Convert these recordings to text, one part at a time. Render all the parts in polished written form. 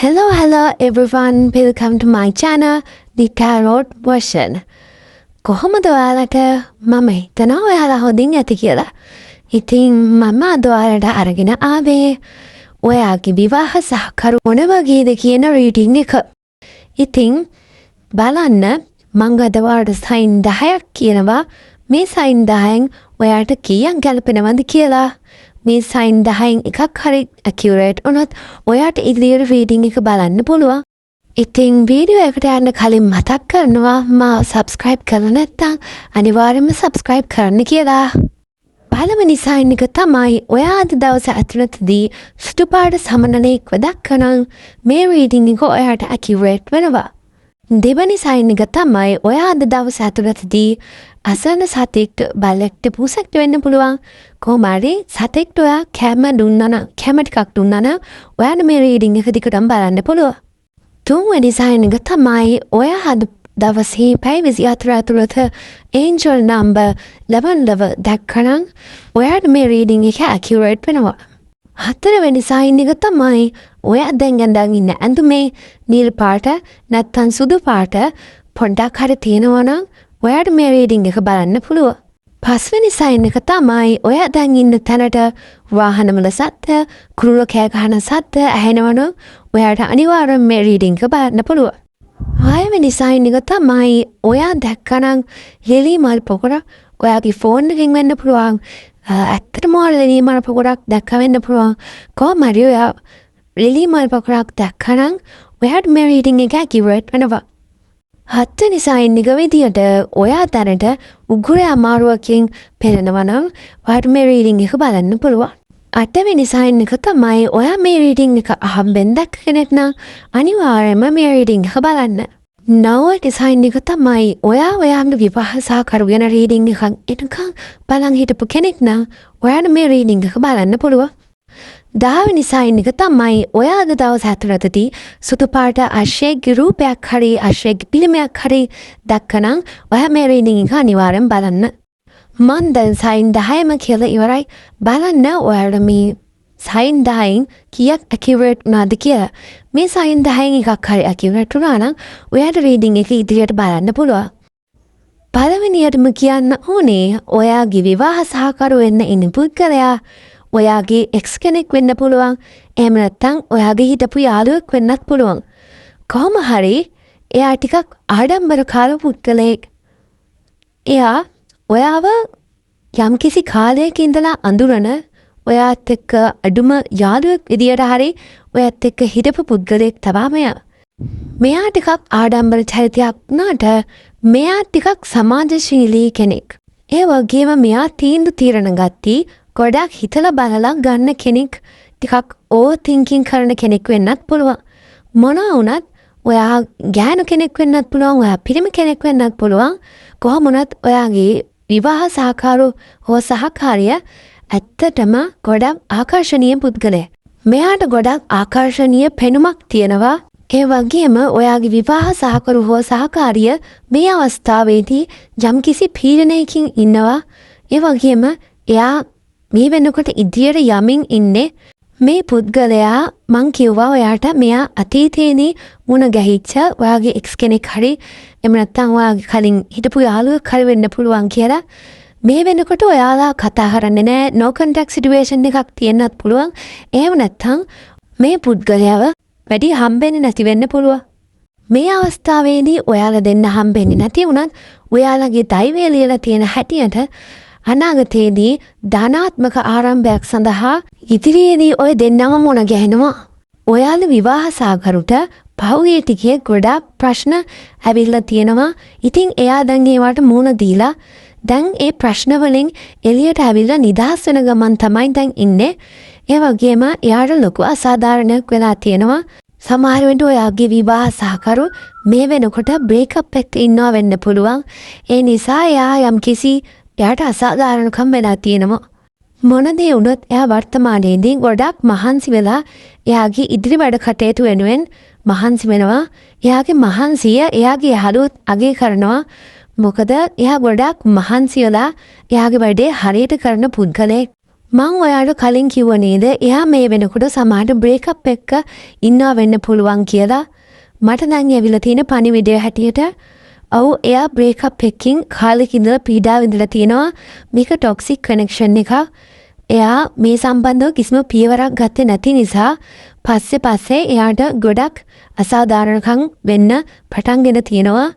Hello everyone, welcome to my channel, The Tarot Version. කොහොමද ඔයාලට මම හිතනවා ඔයාලා හොඳින් ඇති කියලා. ඉතින් මම අද ඔයාලට අරගෙන ආවේ ඔයාගේ විවාහ සහකරු මොන වගේද කියන රීඩින් එක. ඉතින් බලන්න මම අද ඔයාලට සයින් 10ක් කියනවා. මේ සයින් 10න් ඔයාලට කීයක් ගැලපෙනවද කියලා. මේ සයින් 10න් එකක් හරි ඇකියුරේට් වුණොත් ඔයාට ඉදිරියට රීඩින් එක බලන්න පුළුවන්. ඉතින් වීඩියෝ එකට යන්න කලින් මතක් කරනවා මාව සබ්ස්ක්‍රයිබ් කරලා නැත්නම් අනිවාර්යයෙන්ම සබ්ස්ක්‍රයිබ් කරන්න කියලා. පළවෙනි සයින් එක තමයි ඔයා අද දවස ඇතුළතදී සුදු පාට සමනලයක්ව දක්වන මේ රීඩින් එක ඔයාට ඇකියුරේට් වෙනවා. දෙවැනි සයින් එක තමයි ඔයා අද දවස ඇතුළතදී අසරණ සතෙක්ට බල්ලෙක්ට පුසෙක්ට වෙන්න පුළුවන්. කොහොම හරි සතෙක්ට ඔයා කැම ටිකක් දුන්නා නම් ඔයාට මේ රීඩින් එක දිගටම බලන්න පුළුවන්. තුන්වෙනි සයින් එක තමයි ඔයා අද දවසේ පැය 24 ඇතුළත ඒන්ජල් නම්බර් 11 දැක්කනම් ඔයාට මේ රීඩින් එක ඇකියුරේට් වෙනවා. හතරවෙනි සයින් එක තමයි ඔයා දැන් ඇඳන් ඉන්න ඇඳුමේ නිල් පාට නැත්නම් සුදු පාට පොඩ්ඩක් හරි තියෙනවා නම් ඔයාට මේ රීඩින් එක බලන්න පුළුවන්. පස්වෙනි සයින් එක තමයි ඔයා දැන් ඉන්න තැනට වාහනවල සද්ද, කුරුල්ල කෑ ගහන සද්ද ඇහෙනවා නම් ඔයාට අනිවාර්යෙන් මේ රීඩින් එක බලන්න පුළුවන්. හයවෙනි සයින් එක තමයි ඔයා දැක්කනම් ලිලි මල් පොකුරක් ඔයාගේ ෆෝන් එකකින් වෙන්න පුළුවන්. ඇත්තටම ලිලි මල් පොකුරක් දැක්ක වෙන්න පුළුවන්. කොහොම හරි ඔයා ලිලි මල් පොකුරක් දැක්කනම් ඔයාට මේ රීඩින් එක ඇකියුරේට් වෙනවා. හත්වෙනි සයින් එක විදියට ඔයා දැනට උගුරේ අමාරුවකින් පෙළෙනවා නම් ඔයාට මේ රීඩින් එක බලන්න පුළුවන්. අටවෙනි සයින් එක තමයි ඔයා මේ රීඩින් එක අහම්බෙන් දැක්ක කෙනෙක් නම් අනිවාර්යයෙන්ම මේ රීඩින් එක බලන්න. නවවෙනි සයින් එක තමයි ඔයාගේ විවාහ සහකරු ගැන රීඩින් එකක් එනකන් බලන් හිටපු කෙනෙක් නම් ඔයාට මේ රීඩින් එක බලන්න පුළුවන්. 10වෙනි සයින් එක තමයි ඔයා අද දවස් ඇතුළතදී සුදු පාට අශ්වයෙක්ගේ රූපයක් හරි අශ්වයෙක්ගේ පිළිමයක් හරි දැක්කනම් ඔයා මේ රීඩින් එක අනිවාර්යෙන් බලන්න. මම දැන් සයින් 10ම කියලා ඉවරයි. බලන්න ඔයාට මේ සයින් 10න් කීයක් ඇකියුරේට් වුණාද කියලා. මේ සයින් 10න් එකක් හරි ඇකියුරේට් වුණා නම් ඔයාට රීඩින් එක ඉදිරියට බලන්න පුළුවන්. පළවෙනියටම කියන්න ඕනේ ඔයාගේ විවාහ සහකරු වෙන්න ඉන්න පුද්ගලයා ඔයාගේ එක්ස් කෙනෙක් වෙන්න පුළුවන්. එහෙම නැත්නම් ඔයාගේ හිටපු යාළුවෙක් වෙන්නත් පුළුවන්. කොහොම හරි එයා ටිකක් ආඩම්බරකාර පුද්ගලයෙක්. එයා ඔයාව යම්කිසි කාලයක ඉඳලා අඳුරන ඔයාත් එක්ක අඩුම යාළුවෙක් විදියට හරි ඔයත් එක්ක හිටපු පුද්ගලයෙක් තමයි මෙයා. මෙයා ටිකක් ආඩම්බර චරිතයක් වුණාට මෙයා ටිකක් සමාජශීලී කෙනෙක්. ඒ වගේම මෙයා තීරණ ගත්තා ගොඩක් හිතලා බලලා ගන්න කෙනෙක්. ටිකක් ඕවර් තින්කින් කරන කෙනෙක් වෙන්නත් පුළුවන්. මොනවා වුණත් ඔයා ගෑනු කෙනෙක් වෙන්නත් පුළුවන්, ඔයා පිරිමි කෙනෙක් වෙන්නත් පුළුවන්. කොහොම වුණත් ඔයාගේ විවාහ සහකරු හෝ සහකාරිය ඇත්තටම ගොඩක් ආකර්ෂණීය පුද්ගලයෙක්. මෙයාට ගොඩක් ආකර්ෂණීය පෙනුමක් තියෙනවා. ඒ වගේම ඔයාගේ විවාහ සහකරු හෝ සහකාරිය මේ අවස්ථාවේදී යම්කිසි පීඩනයකින් ඉන්නවා. ඒ වගේම එයා මේ වෙනකොට ඉදිරියට යමින් ඉන්නේ. මේ පුද්ගලයා මං කිව්වා ඔයාට මෙයා අතීතයේදී මුණ ගැහිච්ච ඔයාගේ එක්ස් කෙනෙක් හරි එහෙම නැත්නම් ඔයාගේ කලින් හිටපු යාළුවෙක් හරි වෙන්න පුළුවන් කියලා. මේ වෙනකොට ඔයාලා කතා කරන්නේ නැහැ. no contact situation එකක් තියෙන්නත් පුළුවන්. එහෙම නැත්නම් මේ පුද්ගලයාව වැඩි හම්බෙන්නේ නැති වෙන්න පුළුවන්. මේ අවස්ථාවේදී ඔයාලා දෙන්න හම්බෙන්නේ නැති වුණත් ඔයාලගේ දෛවය ලියලා තියෙන හැටියට අනාගතයේදී ධනාත්මක ආරම්භයක් සඳහා ඉදිරියේදී ඔය දෙන්නම මුණ ගැහෙනවා. ඔයාලා විවාහ සහකරුට පහුගිය ටිකේ ගොඩාක් ප්‍රශ්න ඇවිල්ලා තියෙනවා. ඉතින් එයා දැන් ඒවට මුණ දීලා දැන් ඒ ප්‍රශ්න වලින් එළියට ඇවිල්ලා නිදහස් වෙන ගමන් තමයි දැන් ඉන්නේ. ඒ වගේම එයාට ලොකු අසාධාරණයක් වෙලා තියෙනවා. සමහර වෙලට ඔයාගේ විවාහ සහකරු මේ වෙනකොට බ්‍රේක්අප් එකක් ඉන්නවා වෙන්න පුළුවන්. ඒ නිසා එයා යම්කිසි එයාට අසාධාරණකම් වෙලා තියෙනවා. මොන දේ වුණත් එයා වර්තමානයේදී ගොඩක් මහන්සි වෙලා එයාගේ ඉදිරි වැඩ කටයුතු වෙනුවෙන් මහන්සි වෙනවා. එයාගේ මහන්සිය එයාගේ යාළුවොත් අගය කරනවා. මොකද එයා ගොඩක් මහන්සි වෙලා එයාගේ වැඩේ හරියට කරන පුද්ගලයෙක්. මං ඔයාට කලින් කිව්ව නේද එයා මේ වෙනකොට සමහරට බ්‍රේක්අප් එක්ක ඉන්නවා වෙන්න පුළුවන් කියලා. මට දැන් ඇවිල්ලා තියෙන පණිවිඩය හැටියට ඔව් එයා බ්‍රේක්අප් එකකින් කාලෙක ඉඳලා පීඩා විඳලා තියෙනවා. මේක ටොක්සික් කනෙක්ෂන් එකක්. එයා මේ සම්බන්ධව කිසිම පියවරක් ගත්තේ නැති නිසා පස්සේ එයාට ගොඩක් අසාධාරණකම් වෙන්න පටන්ගෙන තියෙනවා.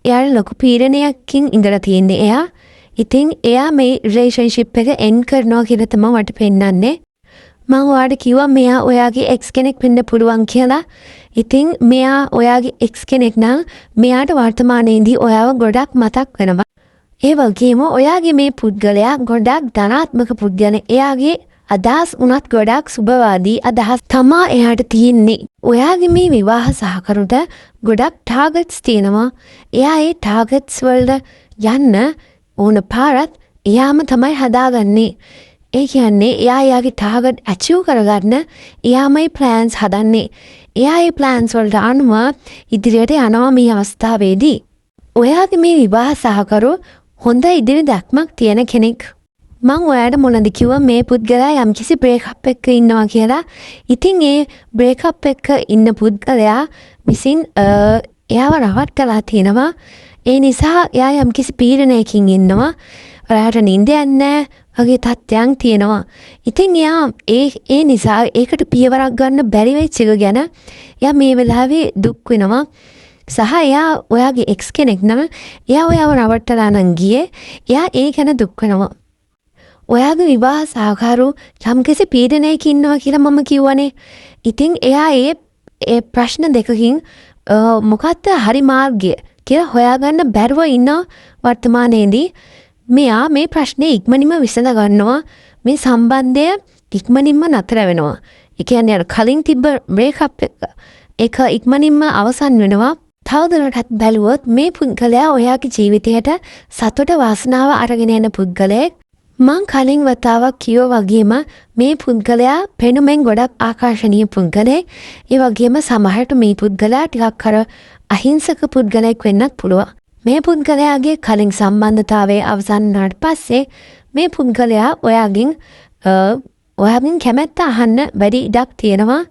එයාට ලොකු පීඩනයකින් ඉඳලා තියෙන්නේ එයා. ඉතින් එයා මේ රිලේෂන්ෂිප් එක එන්ඩ් කරනවා කියලා තමයි මට පෙන්නන්නේ. මම ඔයාට කිව්වා මෙයා ඔයාගේ එක්ස් කෙනෙක් වෙන්න පුළුවන් කියලා. ඉතින් මෙයා ඔයාගේ එක්ස් කෙනෙක් නම් මෙයාට වර්තමානයේදී ඔයාව ගොඩක් මතක් වෙනවා. ඒ වගේම ඔයාගේ මේ පුද්ගලයා ගොඩක් ධනාත්මක පුද්ගලෙක්. එයාගේ අදහස් උනත් ගොඩක් සුබවාදී අදහස් තමා එයාට තියෙන්නේ. ඔයාගේ මේ විවාහ සහකරුට ගොඩක් ටාගට්ස් තියෙනවා. එයා ඒ ටාගට්ස් වලට යන්න ඕන පාරත් එයාම තමයි හදාගන්නේ. ඒ කියන්නේ එයාගේ ටාගට් ඇචීව් කරගන්න එයාමයි ප්ලෑන්ස් හදන්නේ. එයා ඒ ප්ලෑන්ස් වලට අනුව ඉදිරියට යනවා මේ අවස්ථාවේදී. ඔයාගේ මේ විවාහ සහකරු හොඳ ඉදිරි දැක්මක් තියෙන කෙනෙක්. මං ඔයාට මොනද කිව්වා මේ පුද්ගලයා යම්කිසි බ්‍රේක්අප් එකක ඉන්නවා කියලා. ඉතින් ඒ බ්‍රේක්අප් එකක ඉන්න පුද්ගලයා විසින් එයාව රවට්ටලා තියෙනවා. ඒ නිසා එයා යම්කිසි පීඩනයකින් ඉන්නවා. ඔයාට නිින්ද යන්නේ වගේ තත්ත්වයන් තියෙනවා. ඉතින් එයා ඒ නිසා ඒකට පියවරක් ගන්න බැරි වෙච්ච එක ගැන එයා මේ වෙලාවේ දුක් වෙනවා. සහ එයා ඔයාගේ එක්ස් කෙනෙක් නම් එයා ඔයාව රවට්ටලා නම් ගියේ. එයා ඒ ගැන දුක් වෙනවා. ඔයාගේ විවාහ සහකරු යම්කිසි පීඩනයක ඉන්නවා කියලා මම කිව්වනේ. ඉතින් එයා ඒ ප්‍රශ්න දෙකකින් මොකක්ද හරි මාර්ගය කියලා හොයාගන්න බැරුව ඉන්න වර්තමානයේදී මෙයා මේ ප්‍රශ්නේ ඉක්මනින්ම විසඳ ගන්නවා. මේ සම්බන්ධය ඉක්මනින්ම නතර වෙනවා. ඒ කියන්නේ අර කලින් තිබ්බ බ්‍රේක්අප් එක ඉක්මනින්ම අවසන් වෙනවා. තවදුරටත් බැලුවොත් මේ පුද්ගලයා ඔයාගේ ජීවිතයට සතුට වාසනාව අරගෙන යන පුද්ගලයෙක්. මං කලින් වතාවක් කිව්වා වගේම මේ පුද්ගලයා පෙනුමෙන් ගොඩක් ආකර්ශනීය පුද්ගලයෙක්. ඒ වගේම සමහරට මේ පුද්ගලයා ටිකක් අර අහිංසක පුද්ගලයෙක් වෙන්නත් පුළුවන්. මේ පුද්ගලයාගේ කලින් සම්බන්ධතාවයේ අවසන් වුණාට පස්සේ මේ පුද්ගලයා ඔයාගෙන් කැමැත්ත අහන්න වැඩි ඉඩක් තියෙනවා.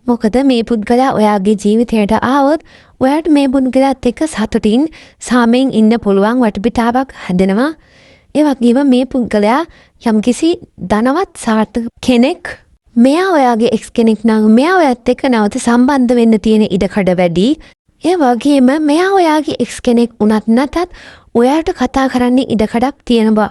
මොකද මේ පුද්ගලයා ඔයාගේ ජීවිතයට ආවොත් ඔයාට මේ පුද්ගලයාත් එක්ක සතුටින් සාමයෙන් ඉන්න පුළුවන් වටපිටාවක් හැදෙනවා. ඒ වගේම මේ පුද්ගලයා යම්කිසි ධනවත් සාර්ථක කෙනෙක්. මෙයා ඔයාගේ එක්ස් කෙනෙක් නම් මෙයා ඔයත් එක්ක නැවත සම්බන්ධ වෙන්න තියෙන ඉඩකඩ වැඩි. ඒ වගේම මෙයා ඔයාගේ එක්ස් කෙනෙක් උනත් නැතත් ඔයාට කතා කරන්න ඉඩකඩක් තියෙනවා.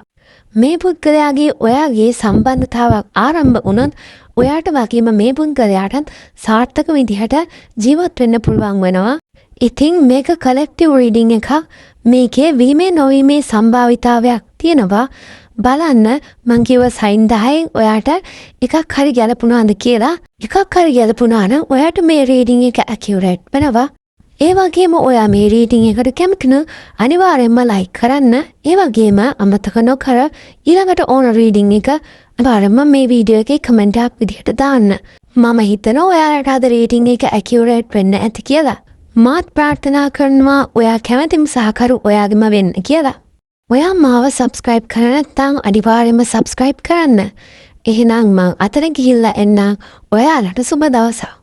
මේ පුද්ගලයාගේ ඔයාගේ සම්බන්ධතාවක් ආරම්භ වුණොත් ඔයාට වගේම මේ පුද්ගලයාටත් සාර්ථක විදිහට ජීවත් වෙන්න පුළුවන් වෙනවා. ඉතින් මේක කලෙක්ටිව් රීඩින් එකක්. මේකේ වීමේ නොවීමේ සම්භාවිතාවයක් තියෙනවා. බලන්න මං කිව්ව සයින් 10න් ඔයාට එකක් හරි ගැලපුණාද කියලා. එකක් හරි ගැලපුණා නම් ඔයාට මේ රීඩින් එක ඇකියුරේට් වෙනවා. ඒ වගේම ඔයා මේ රීඩින් එකට කැමති නම් අනිවාර්යෙන්ම ලයික් කරන්න. ඒ වගේම අමතක නොකර ඊළඟට ඕන රීඩින් එක අනිවාර්යෙන්ම මේ වීඩියෝ එකේ කමෙන්ට් එකක් විදිහට දාන්න. මම හිතනවා ඔයාලට අද රීඩින් එක ඇකියුරේට් වෙන්න ඇති කියලා. මාත් ප්‍රාර්ථනා කරනවා ඔයා කැමතිම සහකරු ඔයාගෙම වෙන්න කියලා. ඔයා මාව සබ්ස්ක්‍රයිබ් කරලා නැත්නම් අනිවාර්යෙන්ම සබ්ස්ක්‍රයිබ් කරන්න. එහෙනම් මං අතන ගිහිල්ලා එන්නම්. ඔයාලට සුබ දවසක්.